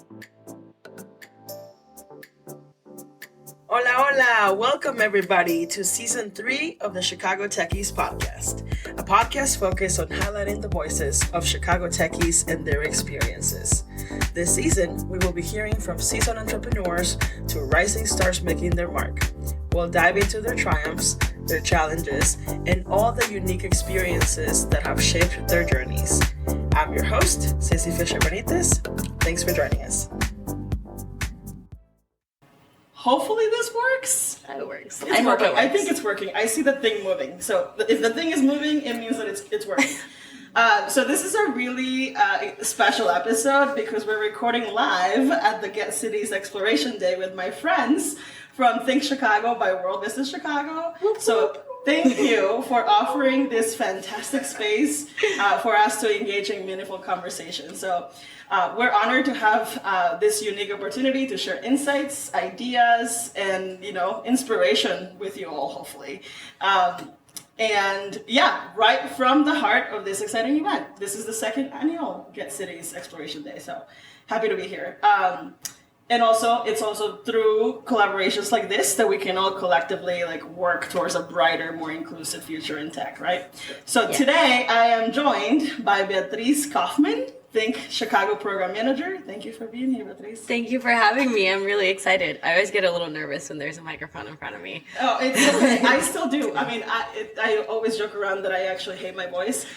Hola, hola! Welcome everybody to Season 3 of the Chicago Techies podcast, a podcast focused on highlighting the voices of Chicago Techies and their experiences. This season, we will be hearing from seasoned entrepreneurs to rising stars making their mark. We'll dive into their triumphs, their challenges, and all the unique experiences that have shaped their journeys. I'm your host, Ceci Fischer-Benitez. Thanks for joining us. Hopefully this works. It works. I hope it works. I think it's working. I see the thing moving. So if the thing is moving, it means that it's working. So this is a really special episode because we're recording live at the Get Cities Exploration Day with my friends from ThinkChicago by World Business Chicago. So thank you for offering this fantastic space for us to engage in meaningful conversation. So we're honored to have this unique opportunity to share insights, ideas, and inspiration with you all, hopefully. And yeah, right from the heart of this exciting event. This is the second annual Get Cities Exploration Day, so happy to be here. And also, it's also through collaborations like this that we can all collectively work towards a brighter, more inclusive future in tech, right? So Today, I am joined by Beatriz Kauffman, ThinkChicago Program Manager. Thank you for being here, Beatriz. Thank you for having me. I'm really excited. I always get a little nervous when there's a microphone in front of me. Oh, it's okay. I still do. I mean, I always joke around that I actually hate my voice.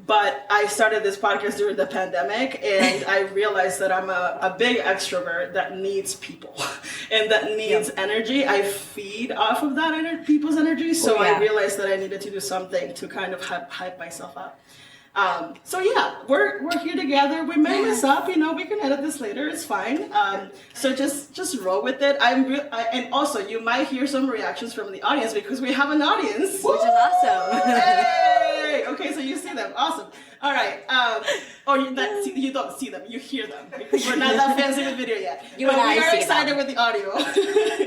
But I started this podcast during the pandemic, and I realized that I'm a big extrovert that needs people and that needs energy. I feed off of that people's energy, so I realized that I needed to do something to kind of hype myself up. So we're here together. We may mess up, we can edit this later. It's fine. So just roll with it. And also you might hear some reactions from the audience because we have an audience, which is awesome. Hey! Okay, so you see them. Awesome. All right. You don't see them. You hear them because we're not that fancy with video yet. We are excited with the audio.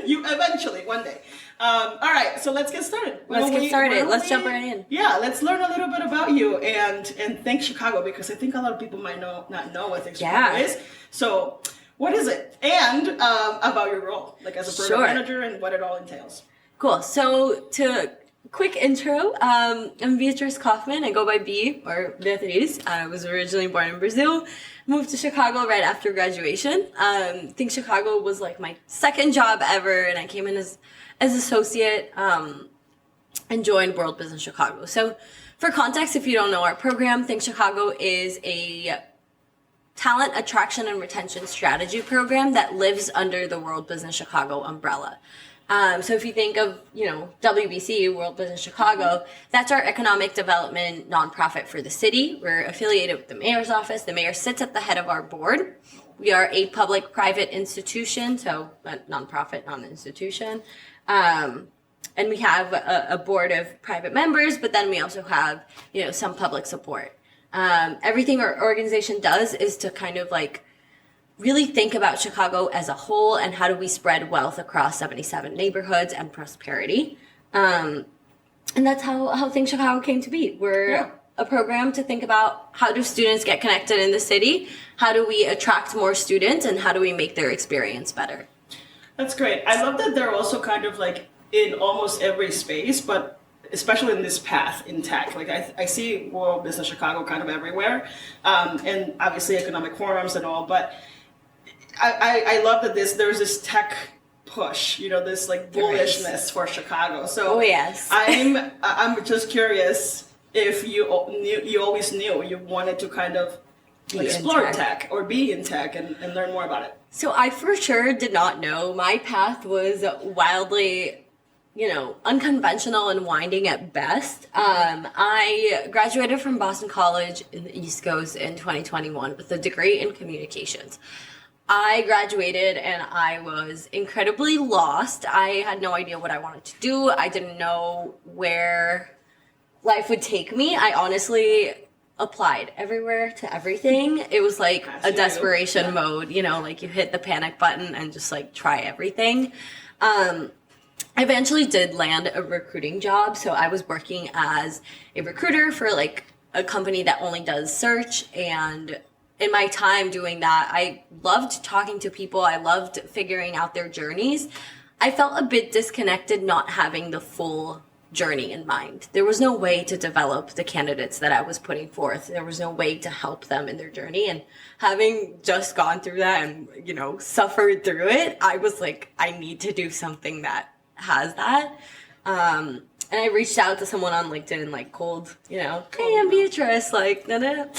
You eventually one day. All right, so let's get started. Let's jump right in. Yeah, let's learn a little bit about you and ThinkChicago, because I think a lot of people might not know what ThinkChicago is. So what is it? And about your role, as a program manager and what it all entails. Cool. So quick intro, I'm Beatriz Kauffman. I go by B, or Beatriz. I was originally born in Brazil, moved to Chicago right after graduation. ThinkChicago was my second job ever, and I came in as associate and joined World Business Chicago. So for context, if you don't know our program, ThinkChicago is a talent attraction and retention strategy program that lives under the World Business Chicago umbrella. So if you think of, WBC, World Business Chicago, that's our economic development nonprofit for the city. We're affiliated with the mayor's office. The mayor sits at the head of our board. We are a public-private institution, so a nonprofit, non-institution. And we have a board of private members, but then we also have, some public support. Everything our organization does is to kind of really think about Chicago as a whole and how do we spread wealth across 77 neighborhoods and prosperity. And that's how ThinkChicago came to be. We're a program to think about how do students get connected in the city, how do we attract more students, and how do we make their experience better. That's great. I love that they're also kind of in almost every space, but especially in this path in tech. I see World Business Chicago kind of everywhere, and obviously economic forums and all, but I love that there's this tech push, this bullishness for Chicago. So I'm just curious if you always knew you wanted to kind of explore tech or be in tech and learn more about it. So I for sure did not know. My path was wildly, unconventional and winding at best. I graduated from Boston College in the East Coast in 2021 with a degree in communications. I graduated and I was incredibly lost. I had no idea what I wanted to do. I didn't know where life would take me. I honestly applied everywhere to everything. It was a desperation mode, you hit the panic button and just try everything. I eventually did land a recruiting job. So I was working as a recruiter for a company that only does search and in my time doing that, I loved talking to people. I loved figuring out their journeys. I felt a bit disconnected not having the full journey in mind. There was no way to develop the candidates that I was putting forth. There was no way to help them in their journey. And having just gone through that and, you know, suffered through it, I was like, I need to do something that has that. And I reached out to someone on LinkedIn, like cold, you know, hey, I'm Beatriz, like, no.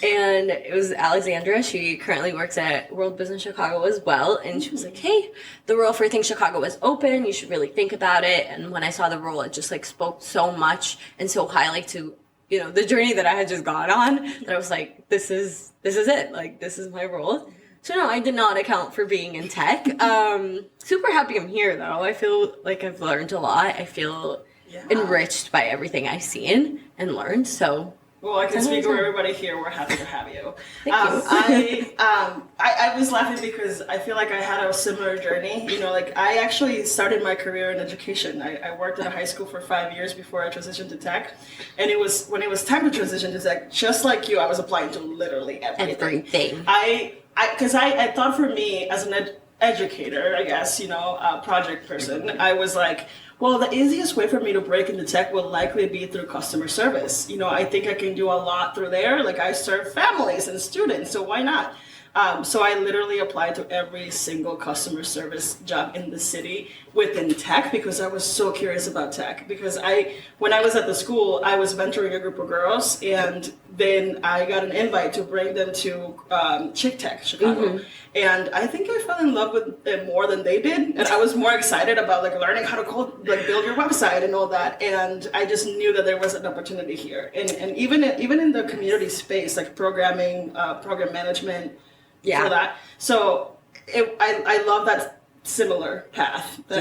And it was Alexandra. She currently works at World Business Chicago as well. And she was like, hey, the role for ThinkChicago is open. You should really think about it. And when I saw the role, it just like spoke so much and so highly to, you know, the journey that I had just gone on that I was like, this is it. Like, this is my role. So no, I did not account for being in tech. Super happy I'm here though. I feel like I've learned a lot. I feel enriched by everything I've seen and learned. So well, I can speak for everybody here. We're happy to have you. Thank you. I was laughing because I feel like I had a similar journey. You know, like I actually started my career in education. I worked at a high school for 5 years before I transitioned to tech. And it was when it was time to transition to tech, just like you, I was applying to literally everything. Because I thought for me as an educator, I guess, you know, a project person, I was like, well, the easiest way for me to break into tech will likely be through customer service. You know, I think I can do a lot through there. Like I serve families and students, so why not? So I literally applied to every single customer service job in the city within tech because I was so curious about tech. Because when I was at the school, I was mentoring a group of girls, and then I got an invite to bring them to Chicago. And I think I fell in love with it more than they did. And I was more excited about like learning how to code, like build your website and all that. And I just knew that there was an opportunity here. And even in the community space, like programming, program management, for that. So I love that similar path. That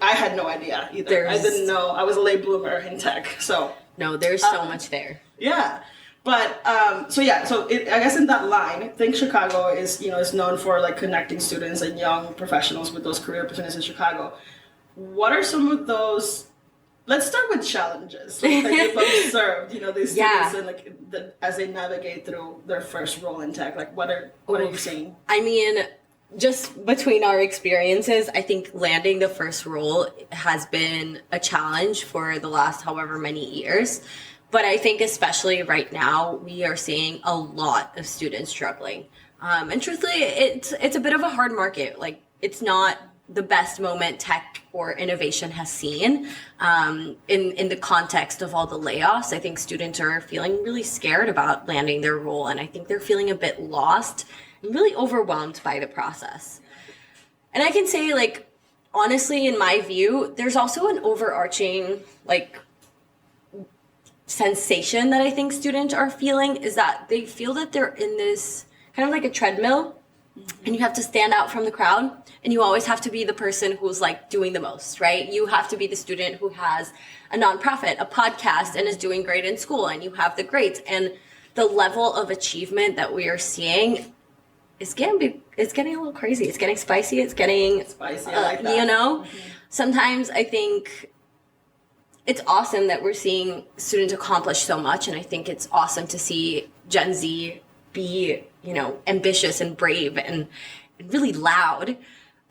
I had no idea either. I didn't know. I was a late bloomer in tech. So no, there's so much there. Yeah. But so I guess in that line, Think Chicago is known for like connecting students and young professionals with those career opportunities in Chicago. What are some of those? Let's start with challenges that you've observed. These students and as they navigate through their first role in tech. Like what are you seeing? I mean, just between our experiences, I think landing the first role has been a challenge for the last however many years. But I think especially right now, we are seeing a lot of students struggling. And truthfully, it's a bit of a hard market. Like, it's not the best moment tech or innovation has seen in the context of all the layoffs. I think students are feeling really scared about landing their role, and I think they're feeling a bit lost and really overwhelmed by the process. And I can say, like, honestly, in my view, there's also an overarching, like, sensation that I think students are feeling is that they feel that they're in this kind of like a treadmill, and you have to stand out from the crowd, and you always have to be the person who's like doing the most, right? You have to be the student who has a nonprofit, a podcast, and is doing great in school, and you have the grades. And the level of achievement that we are seeing is getting a little crazy. It's getting spicy. It's getting spicy. I like that. Sometimes I think it's awesome that we're seeing students accomplish so much, and I think it's awesome to see Gen Z be, ambitious and brave and really loud.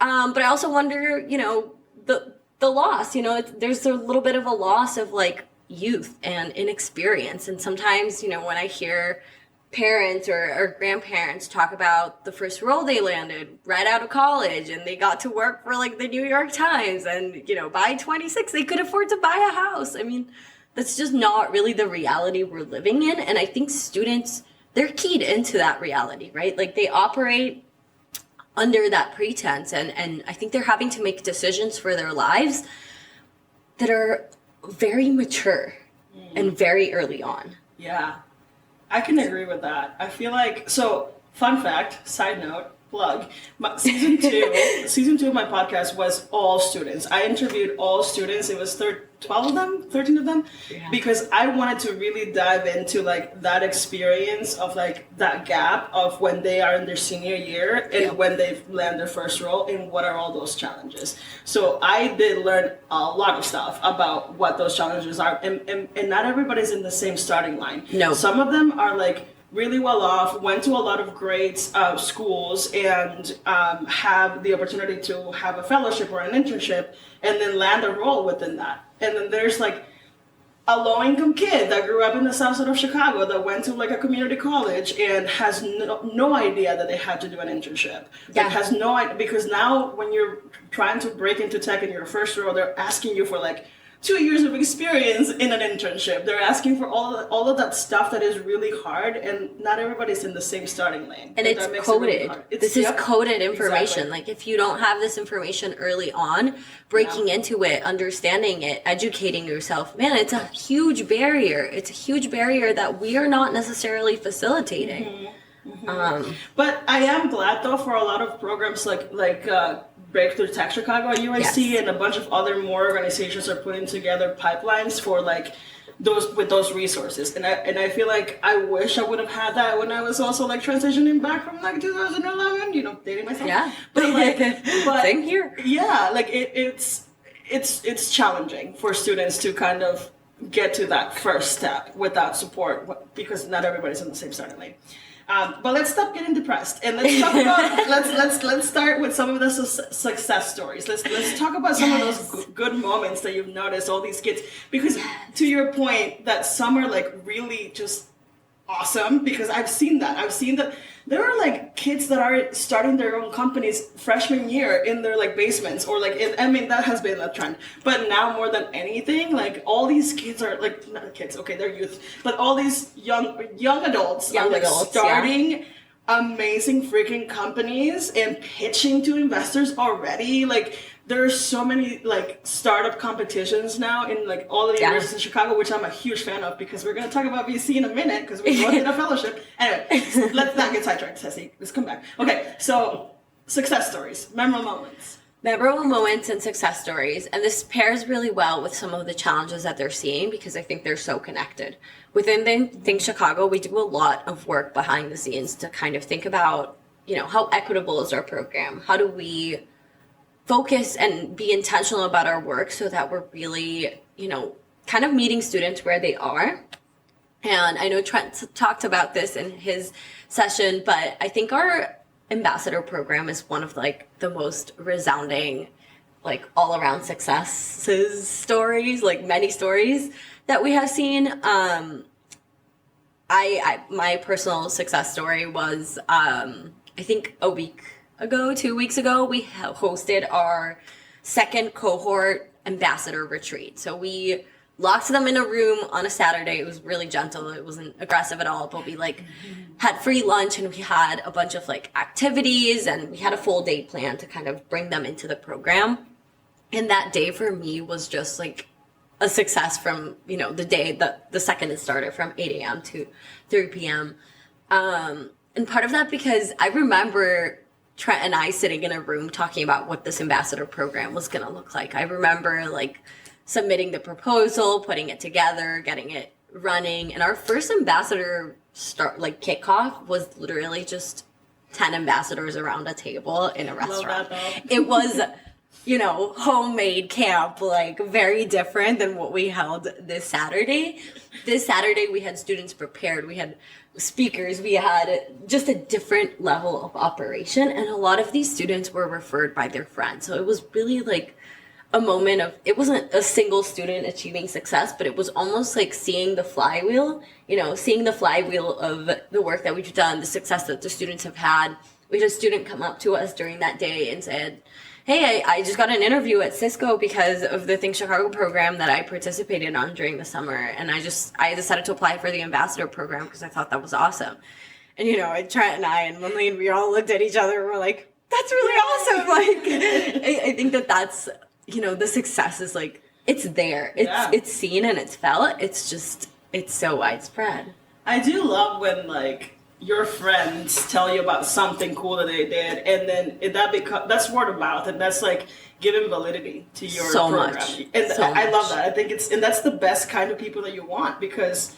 But I also wonder, the loss, there's a little bit of a loss of like youth and inexperience. And sometimes, when I hear parents or grandparents talk about the first role they landed right out of college, and they got to work for like the New York Times, and by 26 they could afford to buy a house. I mean, that's just not really the reality we're living in. And I think students, they're keyed into that reality, right? Like they operate under that pretense, and I think they're having to make decisions for their lives that are very mature and very early on. Yeah. I can agree with that. I feel like, so fun fact, side note, plug, season two of my podcast was all students. I interviewed all students. It was 13 of them, because I wanted to really dive into like that experience of like that gap of when they are in their senior year and when they land their first role, and what are all those challenges. So I did learn a lot of stuff about what those challenges are, and not everybody's in the same starting line. No. Some of them are like really well off, went to a lot of great schools, and have the opportunity to have a fellowship or an internship, and then land a role within that. And then there's like a low-income kid that grew up in the south side of Chicago that went to like a community college and has no idea that they had to do an internship. Yeah. Like has no idea, because now when you're trying to break into tech in your first role, they're asking you for like 2 years of experience in an internship. They're asking for all of that stuff that is really hard, and not everybody's in the same starting lane. And it's coded. This is coded information. Exactly. Like if you don't have this information early on, breaking into it, understanding it, educating yourself, man, it's a huge barrier. It's a huge barrier that we are not necessarily facilitating. Mm-hmm. Mm-hmm. But I am glad though for a lot of programs like Breakthrough Tech Chicago at UIC, and a bunch of other more organizations are putting together pipelines for like those resources, and I feel like I wish I would have had that when I was also like transitioning back from like 2011, dating myself. Yeah, but like, same here. Yeah, like it's challenging for students to kind of get to that first step without support, because not everybody's in the same starting lane. But let's stop getting depressed, and let's talk about let's start with some of the success stories. Let's talk about some of those good moments that you've noticed, all these kids, because to your point, that some are like really just awesome, because I've seen that there are like kids that are starting their own companies freshman year in their like basements, or like that has been a trend, but now more than anything, like all these kids are like, not kids, okay, they're youth, but all these young adults are like starting amazing freaking companies and pitching to investors already. Like there's so many like startup competitions now in like all the universities in Chicago, which I'm a huge fan of, because we're going to talk about VC in a minute, because we both did a fellowship. Anyway, let's not get sidetracked, Ceci. Let's come back. Okay, so success stories, memorable moments. Memorable moments and success stories. And this pairs really well with some of the challenges that they're seeing, because I think they're so connected. Within Think Chicago, we do a lot of work behind the scenes to kind of think about, how equitable is our program? How do we focus and be intentional about our work so that we're really, kind of meeting students where they are. And I know Trent talked about this in his session, but I think our ambassador program is one of like the most resounding, like all around successes stories, like many stories that we have seen. My personal success story was, I think a week ago, 2 weeks ago, we hosted our second cohort ambassador retreat. So we locked them in a room on a Saturday. It was really gentle. It wasn't aggressive at all, but we had free lunch, and we had a bunch of like activities, and we had a full day plan to kind of bring them into the program. And that day for me was just like a success from, the day, the second it started, from 8 a.m. to 3 p.m. And part of that because I remember Trent and I sitting in a room talking about what this ambassador program was going to look like. I remember submitting the proposal, putting it together, getting it running. And our first ambassador kickoff was literally just 10 ambassadors around a table in a restaurant. It was, homemade camp, very different than what we held this Saturday. This Saturday we had students prepared. We had speakers. We had just a different level of operation. And a lot of these students were referred by their friends. So it was really a moment of, it wasn't a single student achieving success, but it was almost like seeing the flywheel, of the work that we've done, the success that the students have had. We had a student come up to us during that day and said, hey, I just got an interview at Cisco because of the Think Chicago program that I participated on during the summer. And I decided to apply for the ambassador program because I thought that was awesome. And, Trent and I and Lynleen, we all looked at each other and were like, that's really awesome. I think that's, the success is it's there. It's seen and it's felt. It's just, it's so widespread. I do love when your friends tell you about something cool that they did, and then that's word of mouth, and that's giving validity to your program. Much. And I love that. I think and that's the best kind of people that you want, because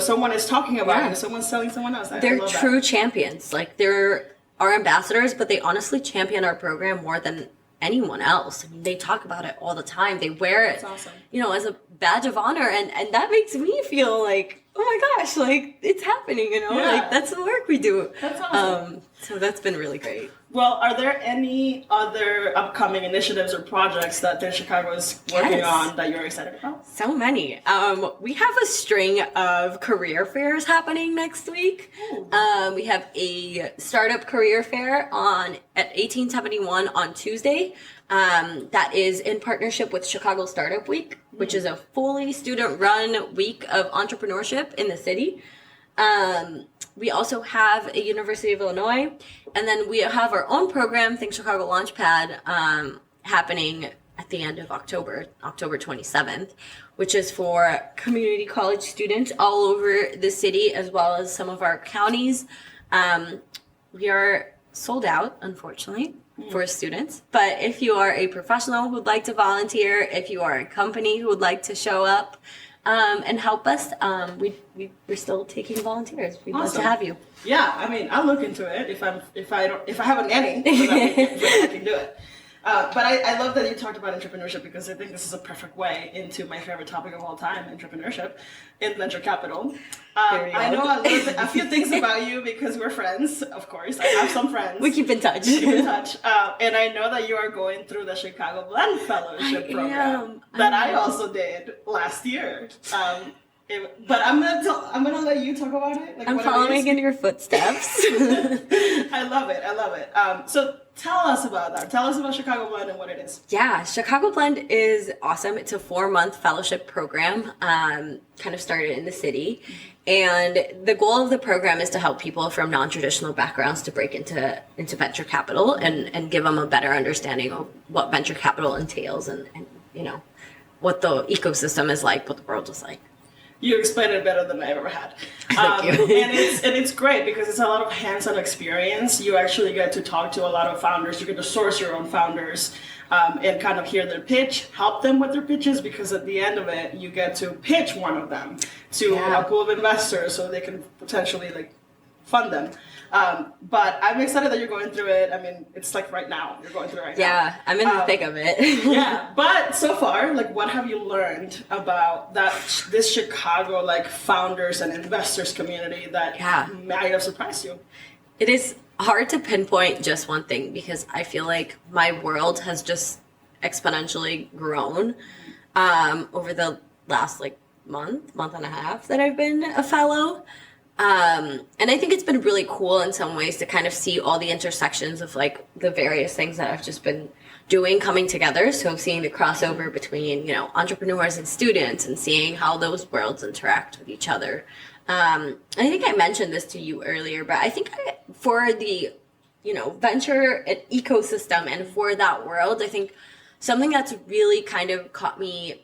someone is talking about it and someone's telling someone else. They're true champions. They're our ambassadors, but they honestly champion our program more than anyone else. I mean, they talk about it all the time. They wear it, awesome. As a badge of honor, and that makes me feel oh my gosh, like it's happening, you know, Yeah. like that's the work we do. That's awesome. So that's been really great. Well, are there any other upcoming initiatives or projects that Chicago is working Yes. on that you're excited about? So many. We have a string of career fairs happening next week. We have a startup career fair at 1871 on Tuesday. That is in partnership with Chicago Startup Week, which is a fully student-run week of entrepreneurship in the city. We also have a University of Illinois, and then we have our own program, Think Chicago Launchpad, happening at the end of October 27th, which is for community college students all over the city, as well as some of our counties. We are sold out, unfortunately, for students. But if you are a professional who would like to volunteer, if you are a company who would like to show up, and help us, we're still taking volunteers. We'd love to have you. Yeah, I mean, I'll look into it if I have a nanny, so that I can do it. But I love that you talked about entrepreneurship, because I think this is a perfect way into my favorite topic of all time, entrepreneurship in venture capital. I know a few things about you because we're friends, of course. I have some friends. We keep in touch. And I know that you are going through the Chicago Blend Fellowship program that I also did last year. But I'm gonna let you talk about it. Like, I'm following in your footsteps. I love it. So tell us about that. Tell us about Chicago Blend and what it is. Yeah, Chicago Blend is awesome. It's a 4-month fellowship program, kind of started in the city. And the goal of the program is to help people from non-traditional backgrounds to break into venture capital and give them a better understanding of what venture capital entails and you know, what the ecosystem is like, what the world is like. You explained it better than I ever had. Thank you. and it's great because it's a lot of hands-on experience. You actually get to talk to a lot of founders. You get to source your own founders and kind of hear their pitch, help them with their pitches, because at the end of it, you get to pitch one of them to a pool of investors so they can potentially like fund them. But I'm excited that you're going through it. I mean, it's like right now. You're going through it right now. Yeah, I'm in the thick of it. Yeah, but so far, like, what have you learned about this Chicago, like, founders and investors community that might have surprised you? It is hard to pinpoint just one thing because I feel like my world has just exponentially grown over the last, like, month and a half that I've been a fellow. And I think it's been really cool in some ways to kind of see all the intersections of like the various things that I've just been doing coming together. So seeing the crossover between, you know, entrepreneurs and students and seeing how those worlds interact with each other. I think I mentioned this to you earlier, but I think for the, you know, venture ecosystem and for that world, I think something that's really kind of caught me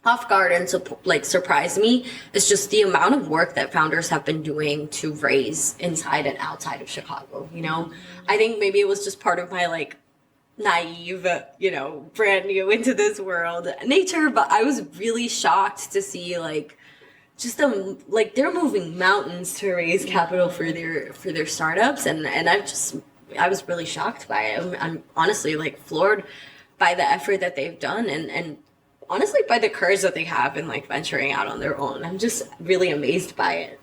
off guard and surprised me is just the amount of work that founders have been doing to raise inside and outside of Chicago. You know, I think maybe it was just part of my like naive, you know, brand new into this world nature, but I was really shocked to see like just they're moving mountains to raise capital for their startups, and I was really shocked by it. I'm honestly like floored by the effort that they've done and honestly by the courage that they have in like venturing out on their own. I'm just really amazed by it.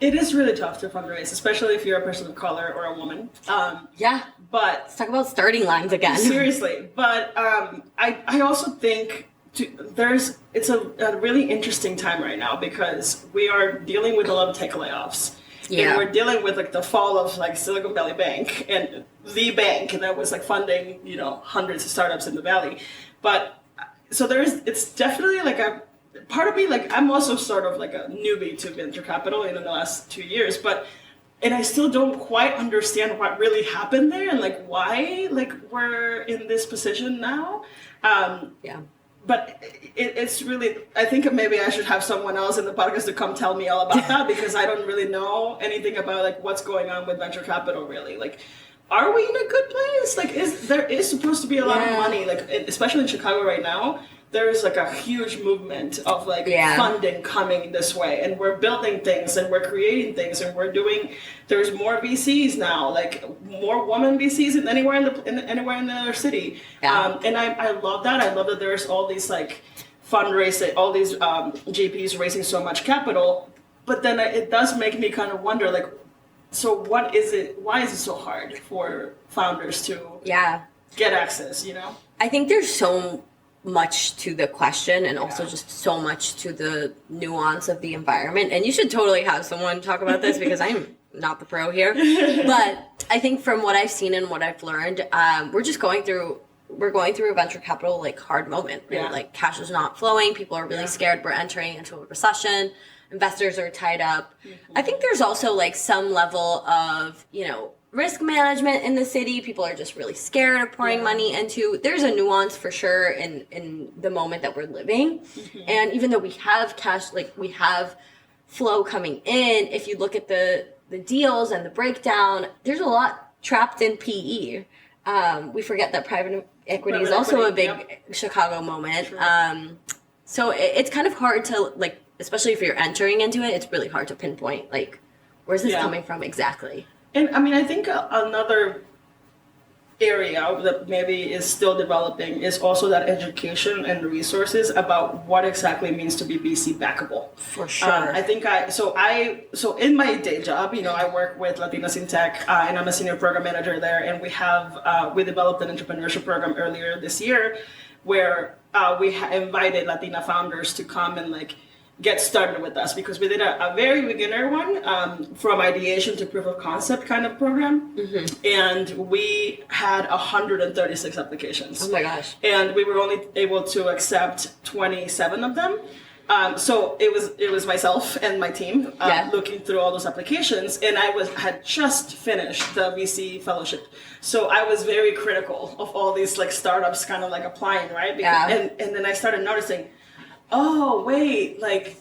It is really tough to fundraise, especially if you're a person of color or a woman. But let's talk about starting lines again. Seriously, but I also think it's a really interesting time right now because we are dealing with a lot of tech layoffs. Yeah. And we're dealing with like the fall of like Silicon Valley Bank and the bank that was like funding, you know, hundreds of startups in the Valley. But so it's definitely like a part of me, like I'm also sort of like a newbie to venture capital in the last 2 years, and I still don't quite understand what really happened there and like why like we're in this position now. But it's really, I think maybe I should have someone else in the podcast to come tell me all about that because I don't really know anything about like what's going on with venture capital really. Like, are we in a good place? Like, there is supposed to be a lot of money, like especially in Chicago right now. There's like a huge movement of like funding coming this way, and we're building things and we're creating things and there's more VCs now, like more women VCs than anywhere in the city. And I love that. I love that there's all these like fundraising, all these GPs raising so much capital. but then it does make me kind of wonder, like, so what is it? Why is it so hard for founders to get access? I think there's so much to the question, and also just so much to the nuance of the environment. And you should totally have someone talk about this because I'm not the pro here. But I think from what I've seen and what I've learned, we're going through a venture capital like hard moment. Right? Yeah. Like cash is not flowing. People are really scared. We're entering into a recession. Investors are tied up. I think there's also like some level of, risk management in the city. People are just really scared of pouring money into. There's a nuance for sure in the moment that we're living. And even though we have cash, like we have flow coming in, if you look at the deals and the breakdown, there's a lot trapped in PE. We forget that private equity is also a big Chicago moment. So it's kind of hard to, like, especially if you're entering into it, it's really hard to pinpoint, like, where's this coming from exactly? And I mean, I think another area that maybe is still developing is also that education and resources about what exactly it means to be VC backable. For sure. I think so in my day job, I work with Latinas in Tech, and I'm a senior program manager there. And we developed an entrepreneurship program earlier this year where we invited Latina founders to come and like get started with us, because we did a very beginner one, from ideation to proof of concept kind of program. And we had 136 applications. Oh my gosh. And we were only able to accept 27 of them. So it was myself and my team looking through all those applications, and I had just finished the VC fellowship, so I was very critical of all these like startups kind of like applying, right? And then I started noticing, oh wait, like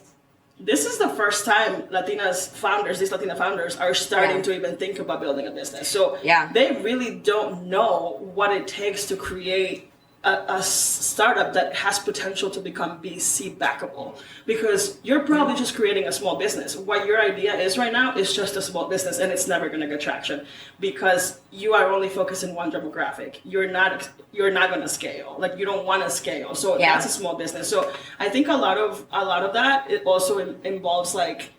this is the first time these Latina founders are starting to even think about building a business. So they really don't know what it takes to create a startup that has potential to become VC backable, because you're probably just creating a small business. What your idea is right now is just a small business, and it's never going to get traction because you are only focused in one demographic. You're not going to scale. Like, you don't want to scale. So that's a small business. So I think a lot of that, it also involves like,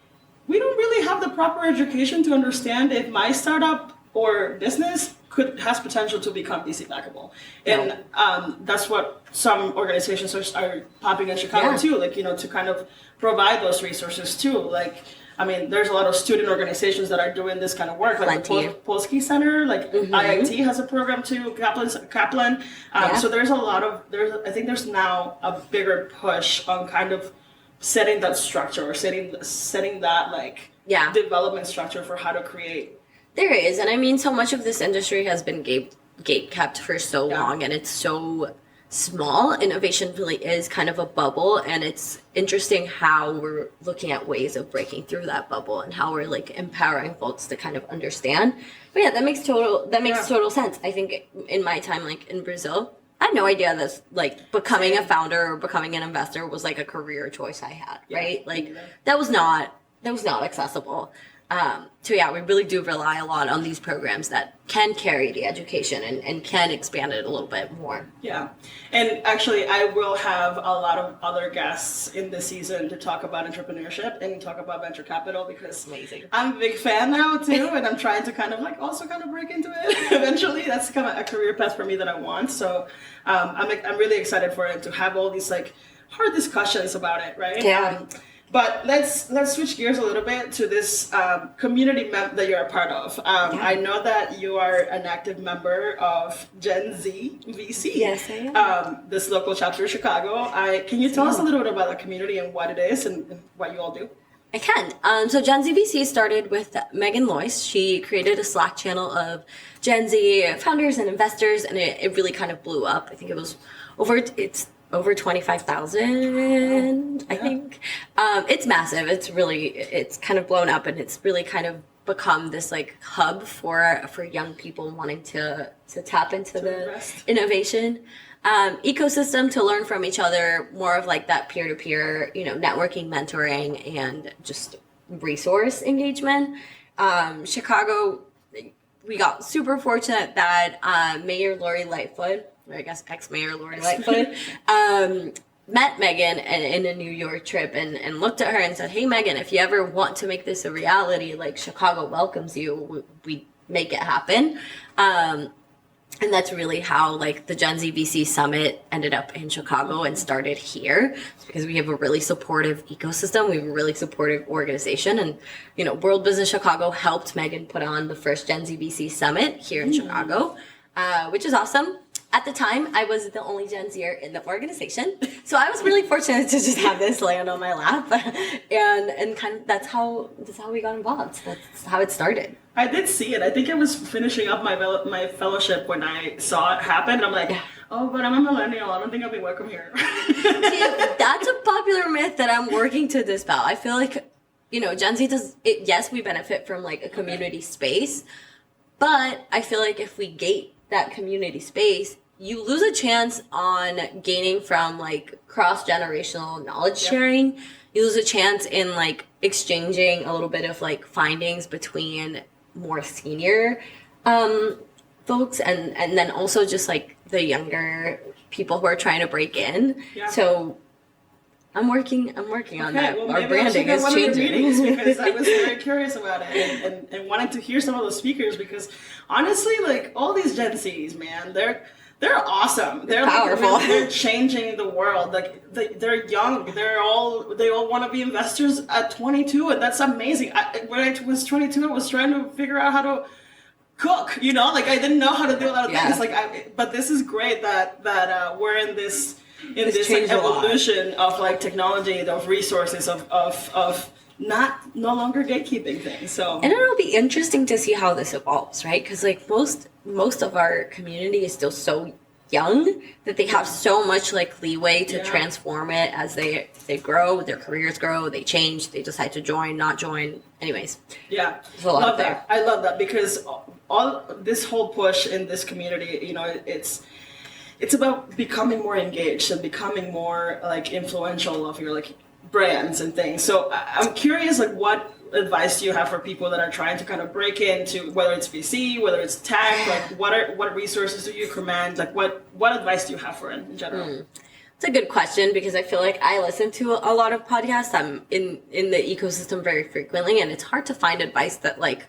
we don't really have the proper education to understand if my startup or business has potential to become VC backable. And that's what some organizations are popping in Chicago too, like, to kind of provide those resources too. Like, I mean, there's a lot of student organizations that are doing this kind of work, like the Polsky Center, like IIT has a program too, Kaplan. So I think there's now a bigger push on kind of setting that structure, or setting that like development structure for how to create. There is, and I mean, so much of this industry has been gate kept for so long, and it's so small. Innovation really is kind of a bubble, and it's interesting how we're looking at ways of breaking through that bubble and how we're like empowering folks to kind of understand. But yeah, that makes total sense. I think in my time, like in Brazil, I had no idea that like becoming a founder or becoming an investor was like a career choice I had, right? Like that was not accessible. So yeah, we really do rely a lot on these programs that can carry the education and can expand it a little bit more. Yeah. And actually, I will have a lot of other guests in this season to talk about entrepreneurship and talk about venture capital, because I'm a big fan now too, and I'm trying to kind of like also kind of break into it eventually. That's kind of a career path for me that I want. So I'm really excited for it to have all these like hard discussions about it, right? Yeah. But let's switch gears a little bit to this community that you're a part of. I know that you are an active member of Gen Z VC. Yes, I am. This local chapter of Chicago. Can you tell us a little bit about the community and what it is and what you all do? I can. So Gen Z VC started with Megan Loyce. She created a Slack channel of Gen Z founders and investors, and it really kind of blew up. I think it was over 25,000, I think. It's massive. It's kind of blown up, and it's really kind of become this like hub for young people wanting to tap into the innovation ecosystem, to learn from each other, more of like that peer-to-peer, networking, mentoring, and just resource engagement. Chicago, we got super fortunate that Mayor Lori Lightfoot, or I guess ex-Mayor Lori Lightfoot, met Megan in a New York trip and looked at her and said, hey, Megan, if you ever want to make this a reality, like Chicago welcomes you, we make it happen. And that's really how like the Gen Z VC Summit ended up in Chicago and started here. It's because we have a really supportive ecosystem. We have a really supportive organization. And, you know, World Business Chicago helped Megan put on the first Gen Z VC Summit here in Chicago, which is awesome. At the time, I was the only Gen Zer in the organization. So I was really fortunate to just have this land on my lap. And kind of that's how we got involved. That's how it started. I did see it. I think I was finishing up my fellowship when I saw it happen. And I'm like, oh, but I'm a millennial. I don't think I'll be welcome here. See, that's a popular myth that I'm working to dispel. I feel like, you know, Gen Z does it. Yes, we benefit from like a community space, but I feel like if we gate that community space, you lose a chance on gaining from like cross-generational knowledge sharing. You lose a chance in like exchanging a little bit of like findings between more senior folks and then also just like the younger people who are trying to break in. Yeah. So I'm working on that. Well, our branding is changing. Because I was very curious about it and wanted to hear some of those speakers because honestly, like all these Gen Zs, man, they're awesome. They're powerful. Like, they're changing the world. Like they're young. They all want to be investors at 22, and that's amazing. When I was 22, I was trying to figure out how to cook. You know, like I didn't know how to do a lot of things. Like, but this is great that we're in this like, evolution of like technology, of resources, of no longer gatekeeping things. So and it'll be interesting to see how this evolves, right? Because like most of our community is still so young that they have so much like leeway to transform it as they grow, their careers grow, they change, they decide to join, not join. Anyways, there's a lot love there. That. I love that because all this whole push in this community, you know, it's about becoming more engaged and becoming more like influential of your like brands and things. So I'm curious, like, what advice do you have for people that are trying to kind of break into, whether it's VC, whether it's tech, like what resources do you command? Like what advice do you have for it in general? It's a good question because I feel like I listen to a lot of podcasts. I'm in the ecosystem very frequently, and it's hard to find advice that like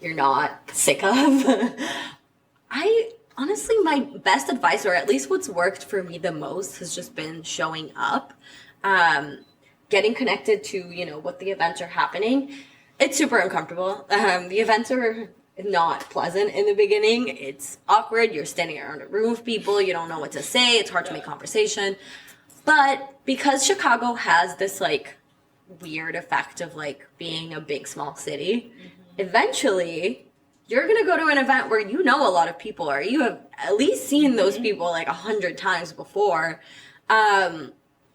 you're not sick of. Honestly, my best advice, or at least what's worked for me the most, has just been showing up, getting connected to, you know, what the events are happening. It's super uncomfortable. The events are not pleasant in the beginning. It's awkward. You're standing around a room of people. You don't know what to say. It's hard to make conversation. But because Chicago has this like weird effect of like being a big, small city, eventually you're going to go to an event where you know a lot of people, or you have at least seen those people like 100 times before.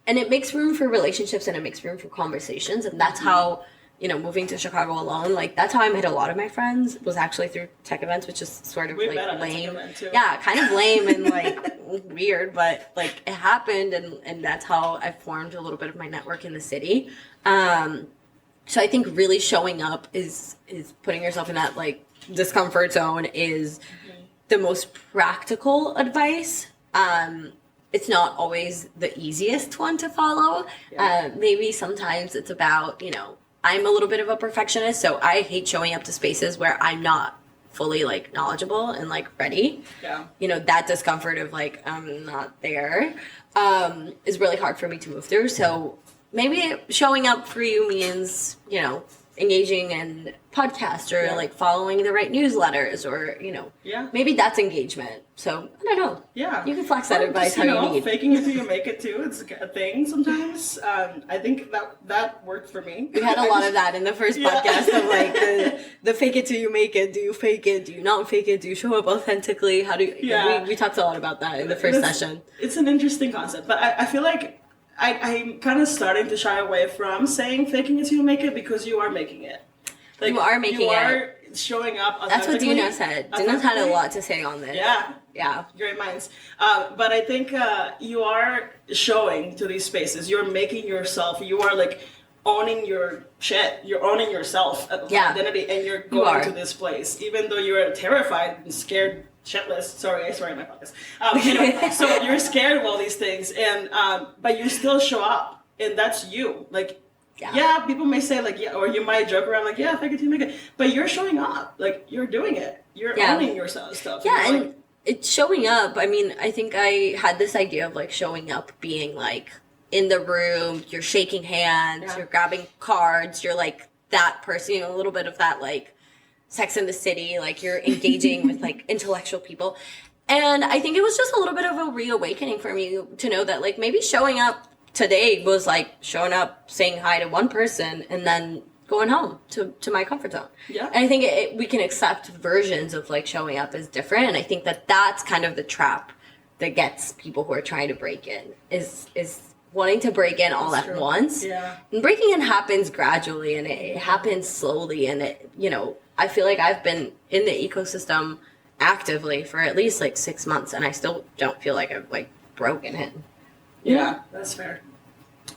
And it makes room for relationships and it makes room for conversations. And that's how, you know, moving to Chicago alone, like that's how I met a lot of my friends, was actually through tech events, which is sort of like lame. Yeah, kind of lame and like weird, but like it happened. And that's how I formed a little bit of my network in the city. So I think really showing up is putting yourself in that like discomfort zone is the most practical advice. It's not always the easiest one to follow. Maybe sometimes it's about, you know, I'm a little bit of a perfectionist, so I hate showing up to spaces where I'm not fully like knowledgeable and like ready. Yeah. You know, that discomfort of like I'm not there is really hard for me to move through. So maybe showing up for you means, you know, engaging in podcasts or like following the right newsletters, or, you know, maybe that's engagement. So I don't know. Yeah. You can flex that advice how you need. Faking it till you make it too. It's a thing sometimes. I think that worked for me. We had a lot of that in the first podcast of like the fake it till you make it. Do you fake it? Do you not fake it? Do you show up authentically? How do you, we talked a lot about that in the first session. It's an interesting concept, but I feel like I'm kind of starting to shy away from saying faking it till you make it, because you are making it. Like, you are making it. You are showing up That's what Dina said. Dina's had a lot to say on this. Yeah. Great minds. But I think you are showing to these spaces. You're making yourself. You are like owning your shit. You're owning yourself, identity, and you're going to this place. Even though you're terrified and scared shitless. Sorry, I swear in my podcast. Anyway, so you're scared of all these things, and but you still show up, and that's you. Like, yeah, people may say like, yeah, or you might joke around like, yeah, fake it till you make it, but you're showing up. Like, you're doing it. You're owning yourself stuff. Yeah, and like, it's showing up. I mean, I think I had this idea of like showing up being like in the room, you're shaking hands, you're grabbing cards, you're like that person, you know, a little bit of that like Sex in the City, like you're engaging with like intellectual people. And I think it was just a little bit of a reawakening for me to know that like maybe showing up today was like showing up, saying hi to one person, and then going home to my comfort zone. Yeah. And I think we can accept versions of like showing up as different. And I think that that's kind of the trap that gets people who are trying to break in is wanting to break in all at once. Yeah. And breaking in happens gradually, and it happens slowly. And it, you know, I feel like I've been in the ecosystem actively for at least like 6 months, and I still don't feel like I've like broken in. Yeah, that's fair.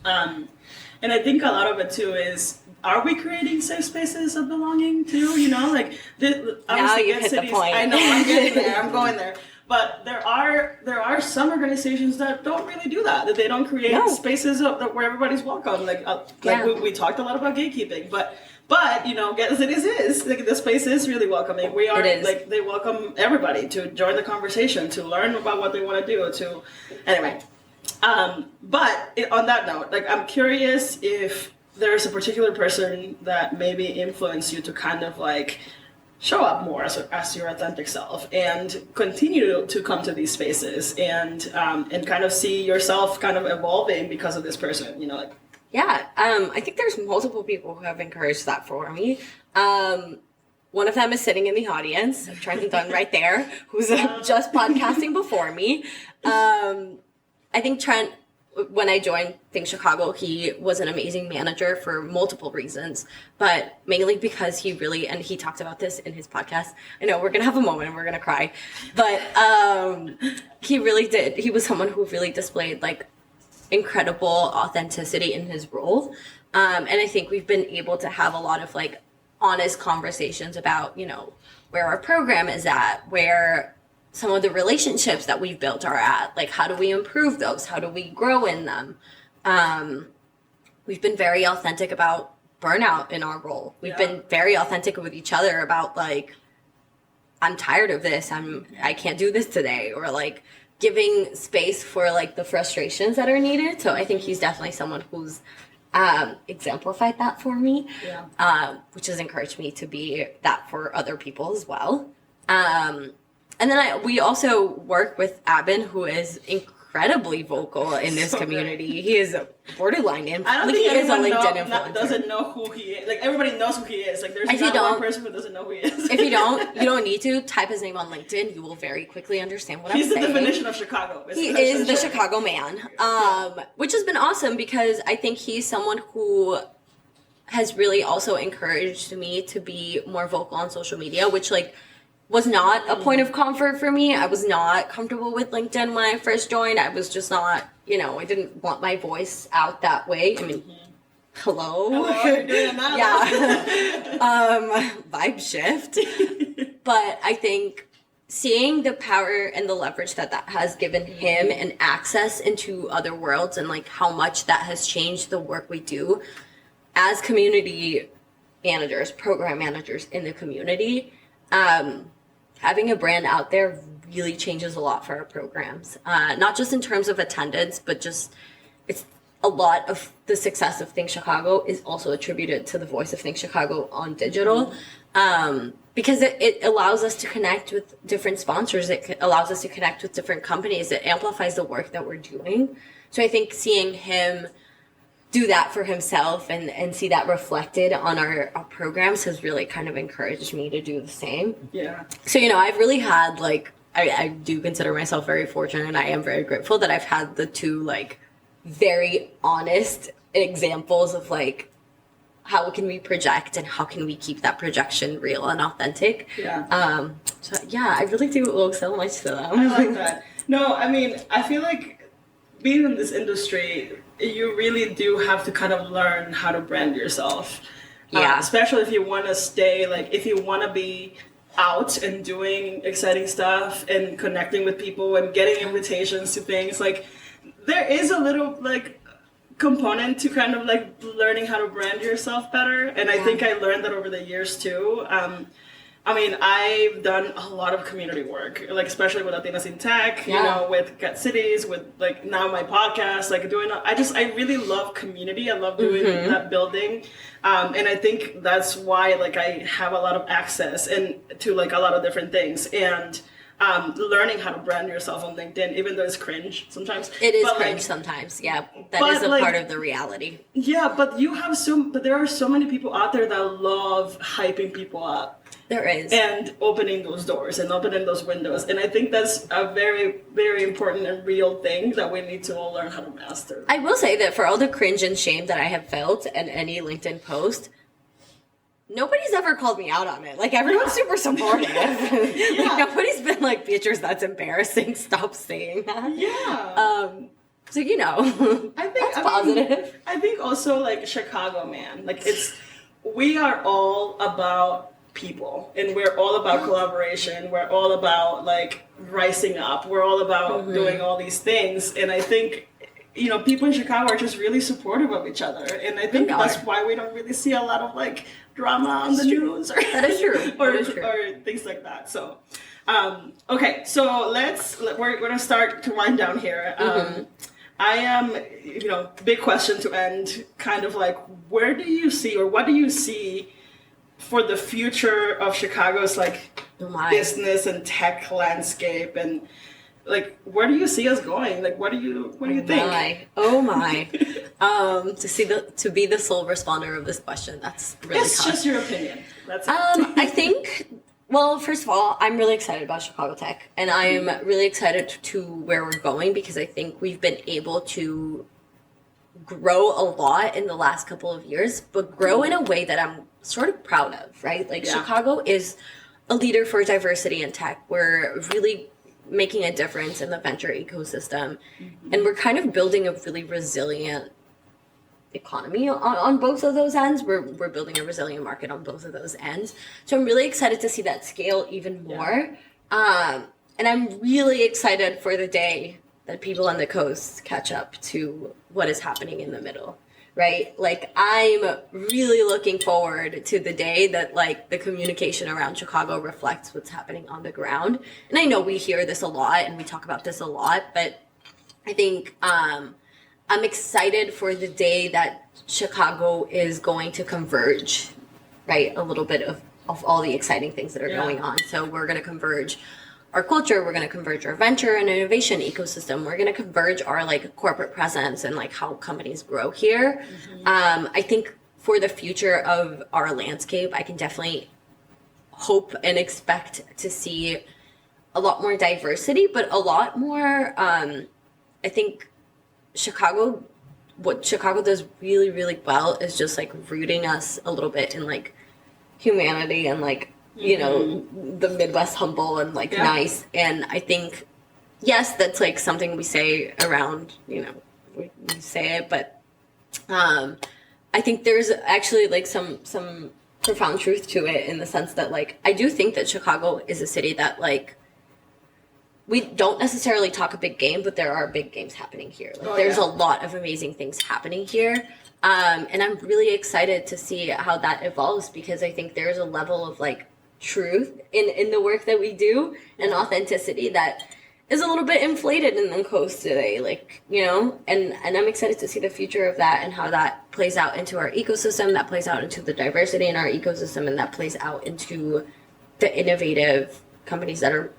And I think a lot of it too is, are we creating safe spaces of belonging too? You know, like now you hit the point. I know, I'm getting there. I'm going there. But there are some organizations that don't really do that. That they don't create spaces where everybody's welcome. Like we talked a lot about gatekeeping, but you know, Get Cities is like the space is really welcoming. We are like they welcome everybody to join the conversation, to learn about what they want to do. Anyway. But on that note, like I'm curious if there's a particular person that maybe influenced you to kind of like show up more as your authentic self and continue to come to these spaces and kind of see yourself kind of evolving because of this person, you know, like. Yeah, I think there's multiple people who have encouraged that for me. One of them is sitting in the audience, Trent Dunn right there, who's just podcasting before me. I think Trent, when I joined ThinkChicago, he was an amazing manager for multiple reasons, but mainly because he really, and he talked about this in his podcast. I know we're going to have a moment and we're going to cry, but he really did. He was someone who really displayed like incredible authenticity in his role. And I think we've been able to have a lot of like honest conversations about, you know, where our program is at, where some of the relationships that we've built are at, like how do we improve those? How do we grow in them? We've been very authentic about burnout in our role. We've been very authentic with each other about like, I'm tired of this. I can't do this today, or like giving space for like the frustrations that are needed. So I think he's definitely someone who's exemplified that for me, which has encouraged me to be that for other people as well. And then we also work with Abin, who is incredibly vocal in this community. Great. He is a borderline influencer. I don't think he is a LinkedIn influencer. Doesn't know who he is. Like everybody knows who he is. Like there's not one person who doesn't know who he is. If you don't need to type his name on LinkedIn. You will very quickly understand what I'm saying. He's the definition of Chicago. He is the Chicago man, which has been awesome because I think he's someone who has really also encouraged me to be more vocal on social media, which like was not a point of comfort for me. I was not comfortable with LinkedIn when I first joined. I was just not, you know, I didn't want my voice out that way. I mean, hello? You're doing that. Yeah. Vibe shift. But I think seeing the power and the leverage that has given him and access into other worlds, and like how much that has changed the work we do as community managers, program managers in the community, having a brand out there really changes a lot for our programs. Not just in terms of attendance, but just it's a lot of the success of ThinkChicago is also attributed to the voice of ThinkChicago on digital. Because it allows us to connect with different sponsors. It allows us to connect with different companies. It amplifies the work that we're doing. So I think seeing him do that for himself and see that reflected on our programs has really kind of encouraged me to do the same. Yeah. So, you know, I've really had like, I do consider myself very fortunate, and I am very grateful that I've had the two like very honest examples of like, how can we project and how can we keep that projection real and authentic? Yeah. So yeah, I really do owe so much to them. I like that. No, I mean, I feel like being in this industry, you really do have to kind of learn how to brand yourself. Yeah. Especially if you want to stay, like, if you want to be out and doing exciting stuff and connecting with people and getting invitations to things, like there is a little like component to kind of like learning how to brand yourself better, and I think I learned that over the years too. I mean, I've done a lot of community work, like especially with Latinas in Tech, you know, with Get Cities, with like now my podcast, like doing, I really love community. I love doing that building. And I think that's why like I have a lot of access and to like a lot of different things. And learning how to brand yourself on LinkedIn, even though it's cringe sometimes. It is cringe sometimes, yeah. That is a part of the reality. Yeah, but there are so many people out there that love hyping people up. There is. And opening those doors and opening those windows. And I think that's a very, very important and real thing that we need to all learn how to master. I will say that for all the cringe and shame that I have felt in any LinkedIn post, nobody's ever called me out on it. Like, everyone's super supportive. Like, nobody's been like, Beatriz, that's embarrassing. Stop saying that. Yeah. So, you know, I think that's positive. I think also, like, Chicago, man. Like, we are all about people, and we're all about collaboration. We're all about, like, rising up. We're all about doing all these things. And I think, you know, people in Chicago are just really supportive of each other. And I think that's why we don't really see a lot of, like, drama on the news or that is true. or things like that. So okay, so we're gonna start to wind down here. I am, you know, big question to end, kind of like, where do you see, or what do you see for the future of Chicago's like business and tech landscape, and like, where do you see us going? Like, what do you think? Oh my. To be the sole responder of this question, that's really it's tough. Just your opinion. That's it. I think, well, first of all, I'm really excited about Chicago Tech, and I'm really excited to where we're going, because I think we've been able to grow a lot in the last couple of years, but grow in a way that I'm sort of proud of, right? Like, Chicago is a leader for diversity in tech. We're really making a difference in the venture ecosystem, and we're kind of building a really resilient economy on both of those ends. We're building a resilient market on both of those ends. So I'm really excited to see that scale even more. And I'm really excited for the day that people on the coast catch up to what is happening in the middle, right? Like, I'm really looking forward to the day that, like, the communication around Chicago reflects what's happening on the ground. And I know we hear this a lot and we talk about this a lot, but I think I'm excited for the day that Chicago is going to converge, right? A little bit of all the exciting things that are going on. So we're going to converge our culture, we're going to converge our venture and innovation ecosystem, we're going to converge our like corporate presence and like how companies grow here. I think for the future of our landscape, I can definitely hope and expect to see a lot more diversity, but a lot more, I think what Chicago does really, really well is just like rooting us a little bit in like humanity and like, you know, the Midwest humble and like nice. And I think, yes, that's like something we say around, you know, we say it, but I think there's actually like some profound truth to it, in the sense that like, I do think that Chicago is a city that like, we don't necessarily talk a big game, but there are big games happening here. Like, there's a lot of amazing things happening here. And I'm really excited to see how that evolves, because I think there's a level of like truth in the work that we do, and authenticity that is a little bit inflated in the coast today. Like, you know, and I'm excited to see the future of that and how that plays out into our ecosystem, that plays out into the diversity in our ecosystem, and that plays out into the innovative companies that are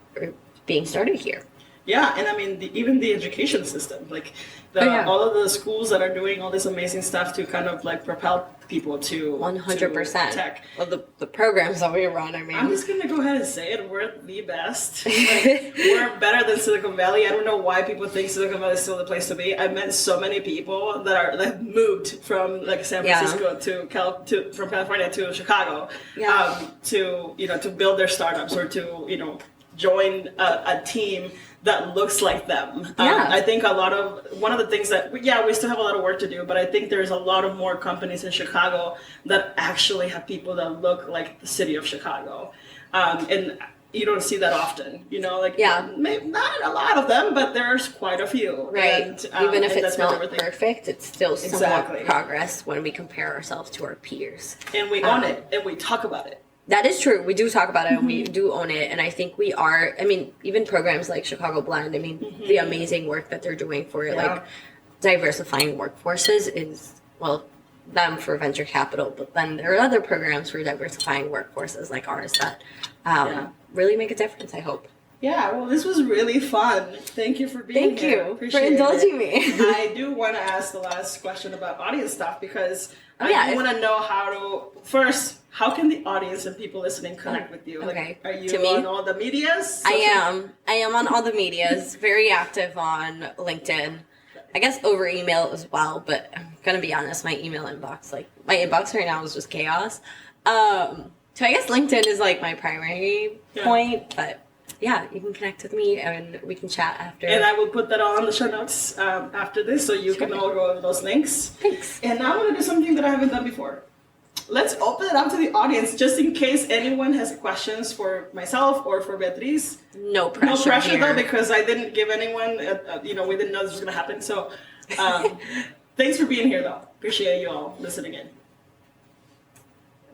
being started here. Yeah, and I mean, even the education system, like all of the schools that are doing all this amazing stuff to kind of like propel people to 100% tech. Well, the programs that we run, I mean, I'm just gonna go ahead and say it: we're the best. Like, we're better than Silicon Valley. I don't know why people think Silicon Valley is still the place to be. I met so many people that moved from like San Francisco from California to Chicago, to build their startups, or to join a team that looks like them. I think one of the things that, we still have a lot of work to do, but I think there's a lot of more companies in Chicago that actually have people that look like the city of Chicago. And you don't see that often, you know, like not a lot of them, but there's quite a few. Right. And, even if and it's not perfect, it's still somewhat progress when we compare ourselves to our peers. And we own it, and we talk about it. That is true. We do talk about it, and we do own it. And I think we are, I mean, even programs like Chicago Blend, I mean, the amazing work that they're doing for like diversifying workforces is, well, them for venture capital, but then there are other programs for diversifying workforces like ours that really make a difference, I hope. Yeah, well, this was really fun. Thank you for being here. Thank you for indulging me. I do want to ask the last question about audience stuff because I want to know how can the audience and people listening connect with you? Okay. Like, are you on all the medias? I am on all the medias, very active on LinkedIn. I guess over email as well, but I'm going to be honest, my email inbox, like my inbox right now is just chaos. So I guess LinkedIn is like my primary point, but yeah, you can connect with me and we can chat after. And I will put that on the show notes after this so you can all go over those links. Thanks. And now I'm going to do something that I haven't done before. Let's open it up to the audience just in case anyone has questions for myself or for Beatriz. No pressure. No pressure here. though, because I didn't give anyone, we didn't know this was going to happen. So thanks for being here though. Appreciate you all listening in.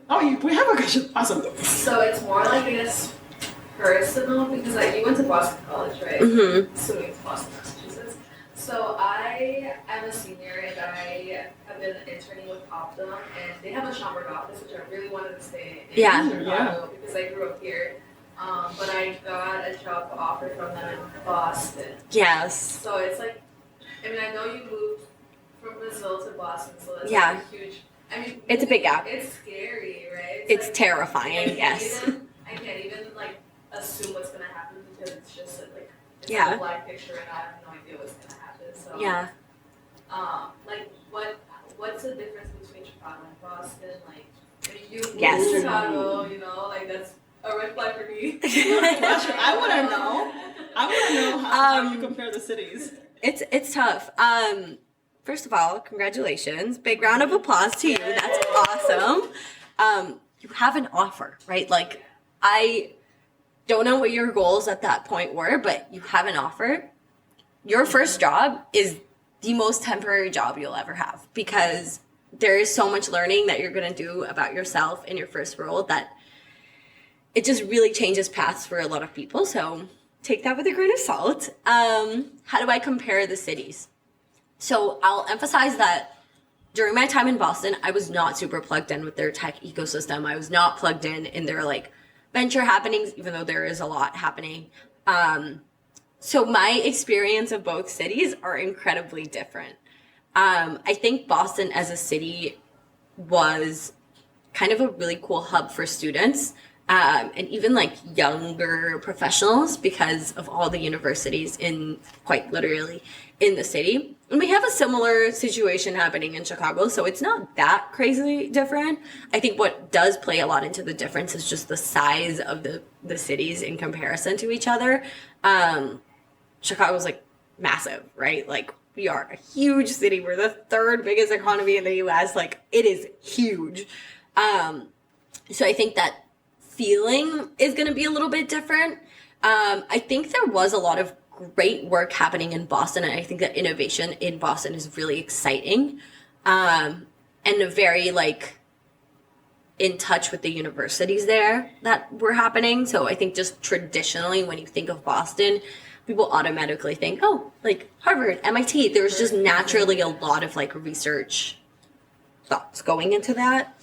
Oh, we have a question. Awesome. So it's more like, I guess, personal, because like you went to Boston College, right? Mm-hmm. Assuming it's Boston, Massachusetts. So I am a senior and I have been interning with Optum, and they have a Schaumburg office, which I really wanted to stay in Chicago because I grew up here. But I got a job offer from them in Boston. Yes. So it's like, I mean, I know you moved from Brazil to Boston, so that's Yeah. like a huge. I mean, It's a big gap. It's scary, right? It's like, terrifying, yes. I can't even like assume what's gonna happen because it's just like it's Yeah. like a black picture and I have no idea what's gonna happen. So Yeah. like what's the difference between Chicago and Boston? Like, I mean, you moved Yes. to Chicago, you know, like that's a red flag for me. I want to know. I want to know how you compare the cities. It's tough. First of all, congratulations. Big round of applause to you. That's awesome. You have an offer, right? Like, I don't know what your goals at that point were, but you have an offer. Your first job is the most temporary job you'll ever have because there is so much learning that you're going to do about yourself in your first role that it just really changes paths for a lot of people. So take that with a grain of salt. How do I compare the cities? So I'll emphasize that during my time in Boston, I was not super plugged in with their tech ecosystem. I was not plugged in their like venture happenings, even though there is a lot happening. So my experience of both cities are incredibly different. I think Boston as a city was kind of a really cool hub for students. And even like younger professionals because of all the universities in quite literally in the city. And we have a similar situation happening in Chicago, so it's not that crazy different. I think what does play a lot into the difference is just the size of the cities in comparison to each other. Chicago's like massive, right? Like we are a huge city. We're the third biggest economy in the US. Like it is huge. So I think that feeling is going to be a little bit different. I think there was a lot of great work happening in Boston, and I think that innovation in Boston is really exciting and very like in touch with the universities there that were happening. So I think just traditionally when you think of Boston, people automatically think, oh, like Harvard, MIT. There's just naturally a lot of like research thoughts going into that.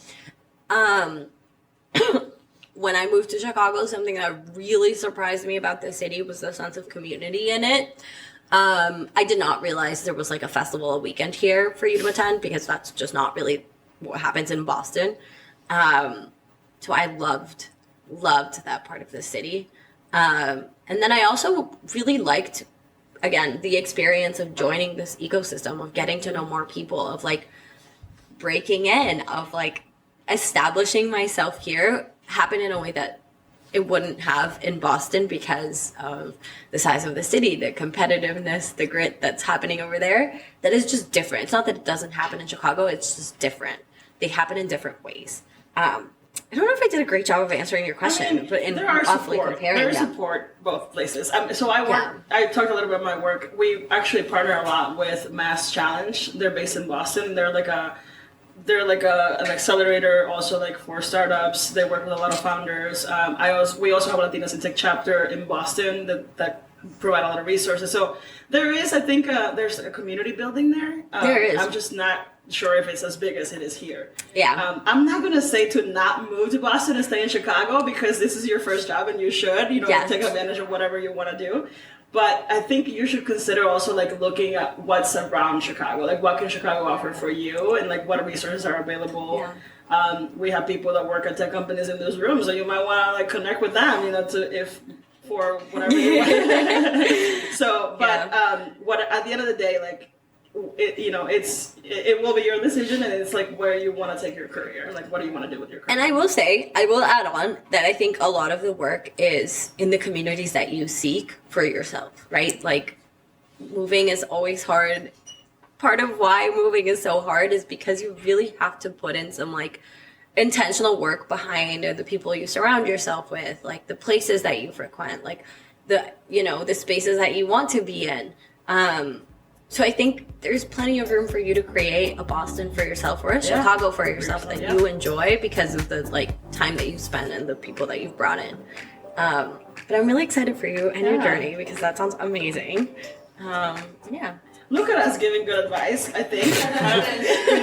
When I moved to Chicago, something that really surprised me about the city was the sense of community in it. I did not realize there was like a festival a weekend here for you to attend because that's just not really what happens in Boston. So I loved that part of the city. And then I also really liked, again, the experience of joining this ecosystem, of getting to know more people, of like breaking in, of like establishing myself here happened in a way that it wouldn't have in Boston because of the size of the city, the competitiveness, the grit that's happening over there. That is just different. It's not that it doesn't happen in Chicago, it's just different. They happen in different ways. I don't know if I did a great job of answering your question, but in there are awfully support. comparing There's them. support both places. So I work. I talked a little bit about my work. We actually partner a lot with Mass Challenge. They're based in Boston. They're like an accelerator, also like for startups. They work with a lot of founders. We also have a Latinas in Tech chapter in Boston that provide a lot of resources. So there is, I think, there's a community building there. There is. I'm just not sure if it's as big as it is here. Yeah. I'm not gonna say to not move to Boston and stay in Chicago because this is your first job and you should, Yes. take advantage of whatever you want to do. But I think you should consider also like looking at what's around Chicago, like what can Chicago offer for you, and like what resources are available. Yeah. We have people that work at tech companies in this room, so you might want to like connect with them, for whatever you want. So, but what at the end of the day, like it will be your decision, and it's like where you want to take your career, like what do you want to do with your career. And I will add on that I think a lot of the work is in the communities that you seek for yourself, right? Like moving is always hard. Part of why moving is so hard is because you really have to put in some like intentional work behind the people you surround yourself with, like the places that you frequent, like the spaces that you want to be in. So I think there's plenty of room for you to create a Boston for yourself or a Chicago for yourself that you enjoy because of the like time that you spend and the people that you've brought in. But I'm really excited for you and your journey because that sounds amazing. Look at us giving good advice, I think.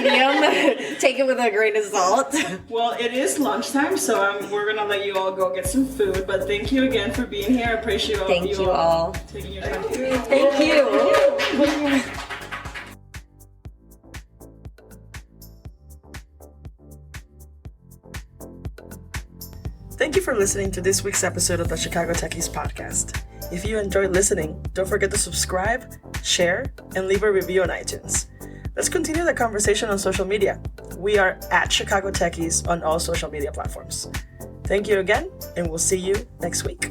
Medium. Take it with a grain of salt. Well, it is lunchtime, so we're going to let you all go get some food. But thank you again for being here. I appreciate Thank you all. Taking your time. Thank you. Thank you for listening to this week's episode of the Chicago Techies podcast. If you enjoyed listening, don't forget to subscribe, share, and leave a review on iTunes. Let's continue the conversation on social media. We are at Chicago Techies on all social media platforms. Thank you again, and we'll see you next week.